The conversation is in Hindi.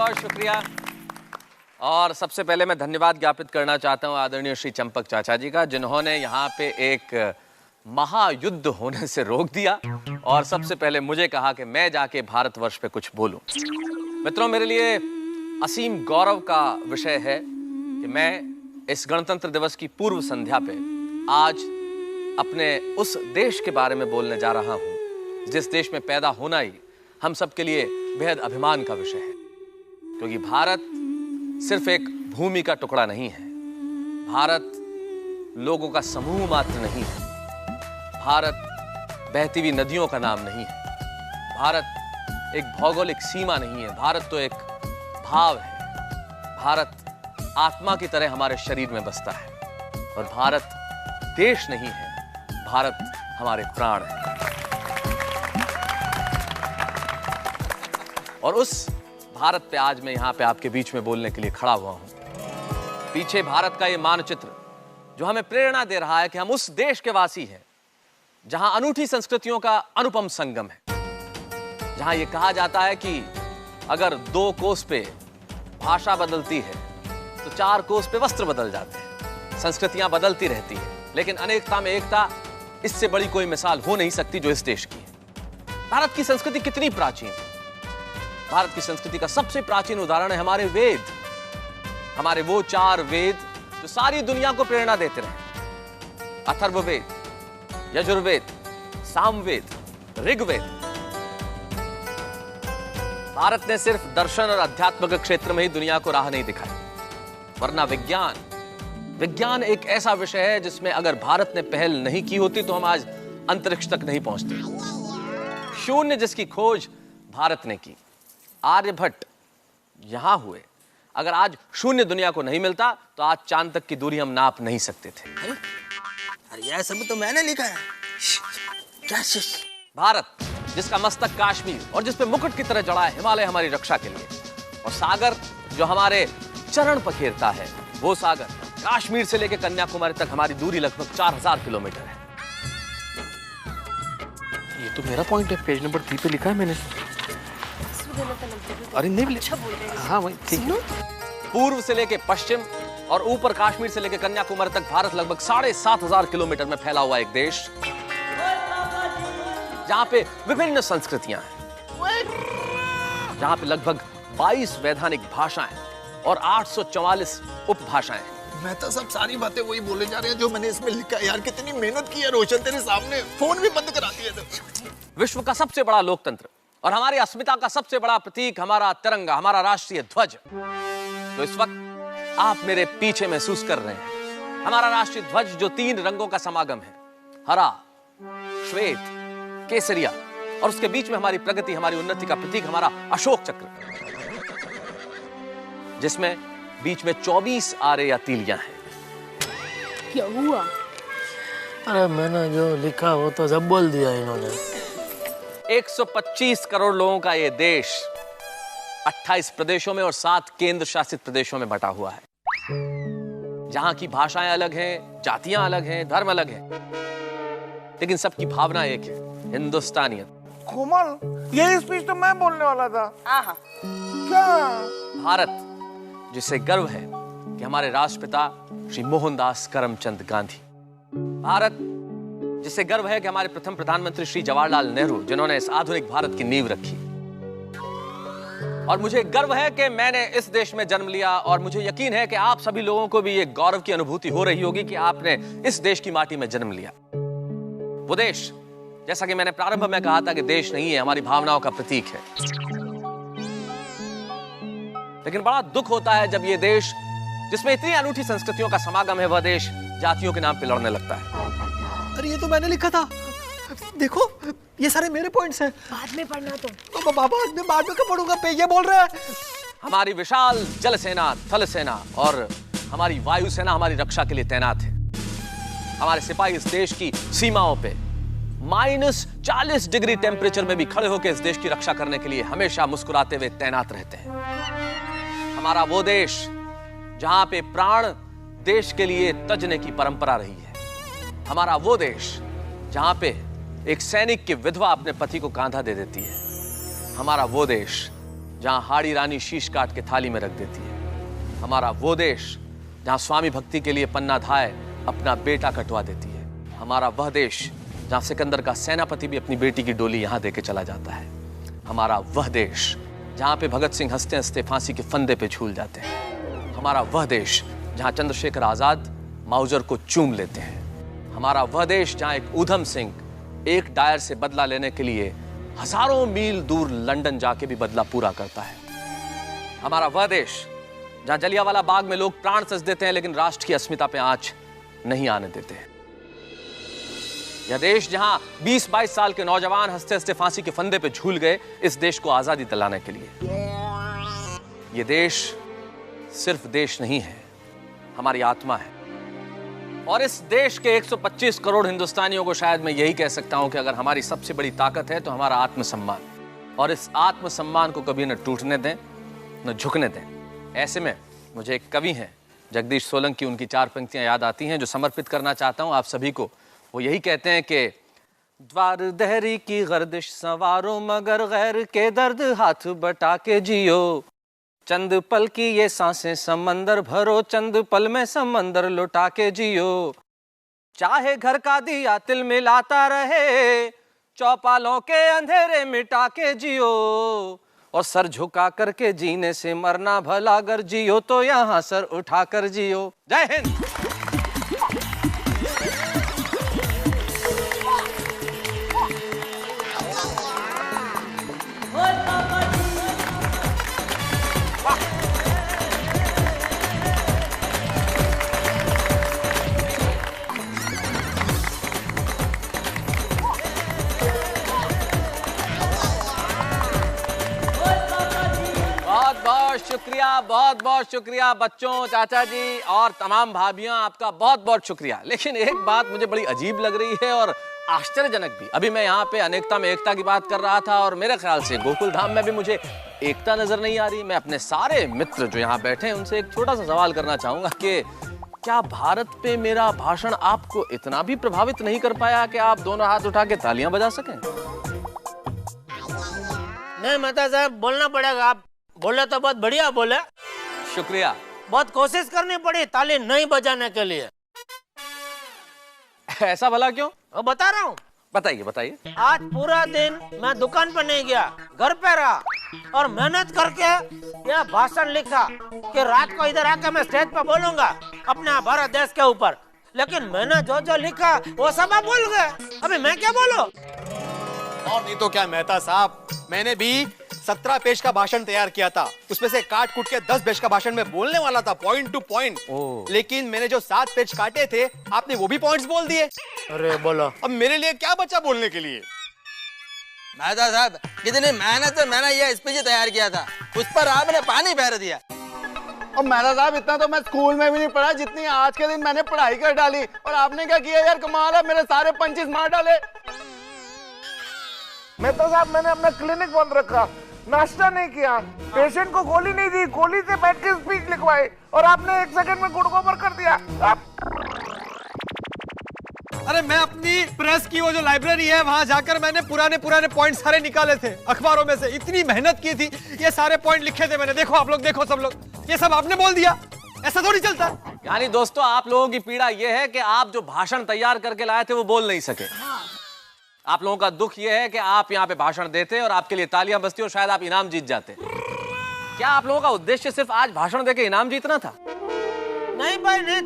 बहुत शुक्रिया। और सबसे पहले मैं धन्यवाद ज्ञापित करना चाहता हूं आदरणीय श्री चंपक चाचा जी का, जिन्होंने यहाँ पे एक महायुद्ध होने से रोक दिया और सबसे पहले मुझे कहा कि मैं जाके भारतवर्ष पे कुछ बोलूं। मित्रों, मेरे लिए असीम गौरव का विषय है कि मैं इस गणतंत्र दिवस की पूर्व संध्या पे आज अपने उस देश के बारे में बोलने जा रहा हूं जिस देश में पैदा होना ही हम सबके लिए बेहद अभिमान का विषय है। क्योंकि भारत सिर्फ एक भूमि का टुकड़ा नहीं है, भारत लोगों का समूह मात्र नहीं है, भारत बहती हुई नदियों का नाम नहीं है, भारत एक भौगोलिक सीमा नहीं है, भारत तो एक भाव है, भारत आत्मा की तरह हमारे शरीर में बसता है और भारत देश नहीं है, भारत हमारे प्राण है। और उस भारत पे आज मैं यहाँ पे आपके बीच में बोलने के लिए खड़ा हुआ हूं। पीछे भारत का ये मानचित्र जो हमें प्रेरणा दे रहा है कि हम उस देश के वासी हैं जहां अनूठी संस्कृतियों का अनुपम संगम है, जहां ये कहा जाता है कि अगर 2 कोस पे भाषा बदलती है तो 4 कोस पे वस्त्र बदल जाते हैं। संस्कृतियां बदलती रहती है, लेकिन अनेकता में एकता, इससे बड़ी कोई मिसाल हो नहीं सकती जो इस देश की है। भारत की संस्कृति कितनी प्राचीन है। भारत की संस्कृति का सबसे प्राचीन उदाहरण है हमारे वेद, हमारे वो 4 वेद जो सारी दुनिया को प्रेरणा देते रहे। अथर्ववेद, यजुर्वेद, सामवेद, ऋग्वेद। भारत ने सिर्फ दर्शन और अध्यात्म के क्षेत्र में ही दुनिया को राह नहीं दिखाई, वरना विज्ञान एक ऐसा विषय है जिसमें अगर भारत ने पहल नहीं की होती तो हम आज अंतरिक्ष तक नहीं पहुंचते। शून्य जिसकी खोज भारत ने की, आर्यभट्ट यहां हुए। अगर आज शून्य दुनिया को नहीं मिलता तो आज चांद तक की दूरी हम नाप नहीं सकते थे। अरे यह सब तो मैंने लिखा है। क्या भारत जिसका मस्तक काश्मीर और जिस पे मुकुट की तरह जड़ा है हिमालय हमारी रक्षा के लिए, और सागर जो हमारे चरण पखेरता है, वो सागर काश्मीर से लेकर कन्याकुमारी तक हमारी दूरी लगभग 4000 किलोमीटर है। ये तो मेरा पॉइंट है, पेज नंबर 3 पे लिखा है मैंने। अरे नहीं, अच्छा बोल रहे हैं। हाँ वही ठीक है। पूर्व से लेके पश्चिम और ऊपर कश्मीर से लेके कन्याकुमारी तक भारत लगभग 7500 किलोमीटर में फैला हुआ एक देश, जहां पे विभिन्न संस्कृतियां हैं, जहां पे लगभग 22 वैधानिक भाषाएं और 844 उपभाषाएं हैं। मैं तो सब सारी बातें वही बोले जा रहे हैं जो मैंने इसमें लिखा है। यार कितनी मेहनत की है रोशन, तेरे सामने फोन भी बंद करा दिया था। विश्व का सबसे बड़ा लोकतंत्र और हमारी अस्मिता का सबसे बड़ा प्रतीक हमारा तिरंगा, हमारा राष्ट्रीय ध्वज, जो इस वक्त आप मेरे पीछे महसूस कर रहे हैं। हमारा राष्ट्रीय ध्वज जो 3 रंगों का समागम है, हरा, श्वेत, केसरिया, और उसके बीच में हमारी प्रगति, हमारी उन्नति का प्रतीक हमारा अशोक चक्र, जिसमें बीच में 24 आरे या तीलियां हैं। क्या हुआ? अरे मैंने जो लिखा वो तो सब बोल दिया इन्होंने। 125 करोड़ लोगों का ये देश 28 प्रदेशों में और 7 केंद्र शासित प्रदेशों में बटा हुआ है, जहां की भाषाएं अलग हैं, जातियां अलग हैं, धर्म अलग हैं, लेकिन सबकी भावना एक है, हिंदुस्तानियत। कोमल, यही स्पीच तो मैं बोलने वाला था। क्या? भारत जिसे गर्व है कि हमारे राष्ट्रपिता श्री मोहनदास करमचंद गांधी, भारत जिसे गर्व है कि हमारे प्रथम प्रधानमंत्री श्री जवाहरलाल नेहरू, जिन्होंने इस आधुनिक भारत की नींव रखी, और मुझे गर्व है कि मैंने इस देश में जन्म लिया, और मुझे यकीन है कि आप सभी लोगों को भी ये गौरव की अनुभूति हो रही होगी कि आपने इस देश की माटी में जन्म लिया। वो देश, जैसा कि मैंने प्रारंभ में कहा था कि देश नहीं है, हमारी भावनाओं का प्रतीक है। लेकिन बड़ा दुख होता है जब ये देश, जिसमें इतनी अनूठी संस्कृतियों का समागम है, वह देश जातियों के नाम पे लड़ने लगता है। अरे ये तो मैंने लिखा था, देखो ये सारे मेरे पॉइंट्स हैं। बाद में पढ़ना तो बाबा बाद में कब पढ़ूंगा? पे ये बोल रहा है। हमारी विशाल जल सेना, थल सेना और हमारी वायु सेना हमारी रक्षा के लिए तैनात है। हमारे सिपाही इस देश की सीमाओं पे -40 डिग्री टेम्परेचर में भी खड़े होकर इस देश की रक्षा करने के लिए हमेशा मुस्कुराते हुए तैनात रहते हैं। हमारा वो देश जहां पे प्राण देश के लिए तजने की परंपरा रही है। हमारा वो देश जहां पे एक सैनिक की विधवा अपने पति को कांधा दे देती है। हमारा वो देश जहां हाड़ी रानी शीश काट के थाली में रख देती है, हमारा वो देश जहां स्वामी भक्ति के लिए पन्ना धाय अपना बेटा कटवा देती है, हमारा वह देश जहां सिकंदर का सेनापति भी अपनी बेटी की डोली यहां देके चला जाता है, हमारा वह देश जहां पे भगत सिंह हंसते हंसते फांसी के फंदे पे झूल जाते हैं, हमारा वह देश जहां चंद्रशेखर आजाद माउजर को चूम लेते हैं, हमारा वह देश जहां एक ऊधम सिंह एक डायर से बदला लेने के लिए हजारों मील दूर लंदन जाके भी बदला पूरा करता है, हमारा वह देश जहां जलियांवाला बाग में लोग प्राण सच देते हैं लेकिन राष्ट्र की अस्मिता पे आंच नहीं आने देते हैं, यह देश जहां 20-22 साल के नौजवान हंसते हंसते फांसी के फंदे पे झूल गए इस देश को आजादी दिलाने के लिए। यह देश सिर्फ देश नहीं है, हमारी आत्मा है। और इस देश के 125 करोड़ हिंदुस्तानियों को शायद मैं यही कह सकता हूं कि अगर हमारी सबसे बड़ी ताकत है तो हमारा आत्मसम्मान, और इस आत्मसम्मान को कभी न टूटने दें न झुकने दें। ऐसे में मुझे एक कवि हैं जगदीश सोलंकी, उनकी 4 पंक्तियां याद आती हैं जो समर्पित करना चाहता हूं आप सभी को। वो यही कहते हैं कि द्वार दहरी की गर्दिश संवारो मगर गैर के दर्द हाथ बटा के जियो, चंद पल की ये सांसें समंदर भरो, चंद पल में समंदर लुटा के जियो, चाहे घर का दिया तिल मिलाता रहे, चौपालों के अंधेरे मिटा के जियो, और सर झुका करके जीने से मरना भला, अगर जियो तो यहाँ सर उठा कर जियो। जय हिंद। बहुत बहुत शुक्रिया बच्चों, चाचा जी और तमाम भाभियां, आपका बहुत बहुत शुक्रिया। लेकिन एक बात मुझे बड़ी अजीब लग रही है और आश्चर्यजनक भी। अभी मैं यहाँ पे अनेकता में एकता की बात कर रहा था और मेरे ख्याल से गोकुल धाम में भी मुझे एकता नजर नहीं आ रही। मैं अपने सारे मित्र जो यहाँ बैठे हैं उनसे एक छोटा सा सवाल करना चाहूंगा कि क्या भारत पे मेरा भाषण आपको इतना भी प्रभावित नहीं कर पाया कि आप दोनों हाथ उठा के तालियां बजा सकें? नहीं मेहता साहब, बोलना पड़ेगा। आप बोले तो बहुत बढ़िया बोले। शुक्रिया। बहुत कोशिश करनी पड़ी ताली नहीं बजाने के लिए। ऐसा भला क्यों? वो बता रहा हूँ। बताइए बताइए। आज पूरा दिन मैं दुकान पर नहीं गया, घर पे रहा और मेहनत करके यह भाषण लिखा कि रात को इधर आके मैं स्टेज पर बोलूंगा अपने भारत देश के ऊपर। लेकिन मैंने जो जो लिखा वो सब आप बोल गए। अभी मैं क्या बोलूं? और नहीं तो क्या मेहता साहब, मैंने भी 17 पेज का भाषण तैयार किया था। उसमें से काट कूट के 10 पेज का भाषण में बोलने वाला था, पॉइंट टू पॉइंट। लेकिन मैंने जो 7 पेज काटे थे, आपने वो भी पॉइंट्स बोल दिए। अरे बोलो, अब मेरे लिए क्या बचा बोलने के लिए? मेहता साहब, कितनी मेहनत से मैंने ये स्पीच तैयार किया था, उस पर आपने पानी फेर दिया। और मेहता साहब, इतना तो मैं स्कूल में भी नहीं पढ़ा जितनी आज के दिन मैंने पढ़ाई कर डाली। और आपने क्या किया यार, कमाल है, मेरे सारे पंचेस मार डाले। मेहता साहब, मैंने अपना क्लिनिक बंद रखा, नाश्ता नहीं किया, पेशेंट को गोली नहीं दी, गोली से बैठ के स्पीच लिखवाई और आपने 1 सेकंड में गुड़ गोबर कर दिया। अरे मैं अपनी प्रेस की वो जो लाइब्रेरी है वहां जाकर मैंने पुराने पॉइंट सारे निकाले थे अखबारों में से। इतनी मेहनत की थी, ये सारे पॉइंट लिखे थे मैंने। देखो आप लोग, देखो सब लोग, ये सब आपने बोल दिया। ऐसा थोड़ी चलता। यानी दोस्तों, आप लोगों की पीड़ा यह है कि आप जो भाषण तैयार करके लाए थे वो बोल नहीं सके। आप लोगों का दुख यह है कि आप यहाँ पे भाषण देते और आपके लिए तालियां बजती और शायद आप इनाम जीत जाते। क्या आप लोगों का उद्देश्य सिर्फ आज भाषण देके इनाम जीतना था? नहीं भाई नहीं।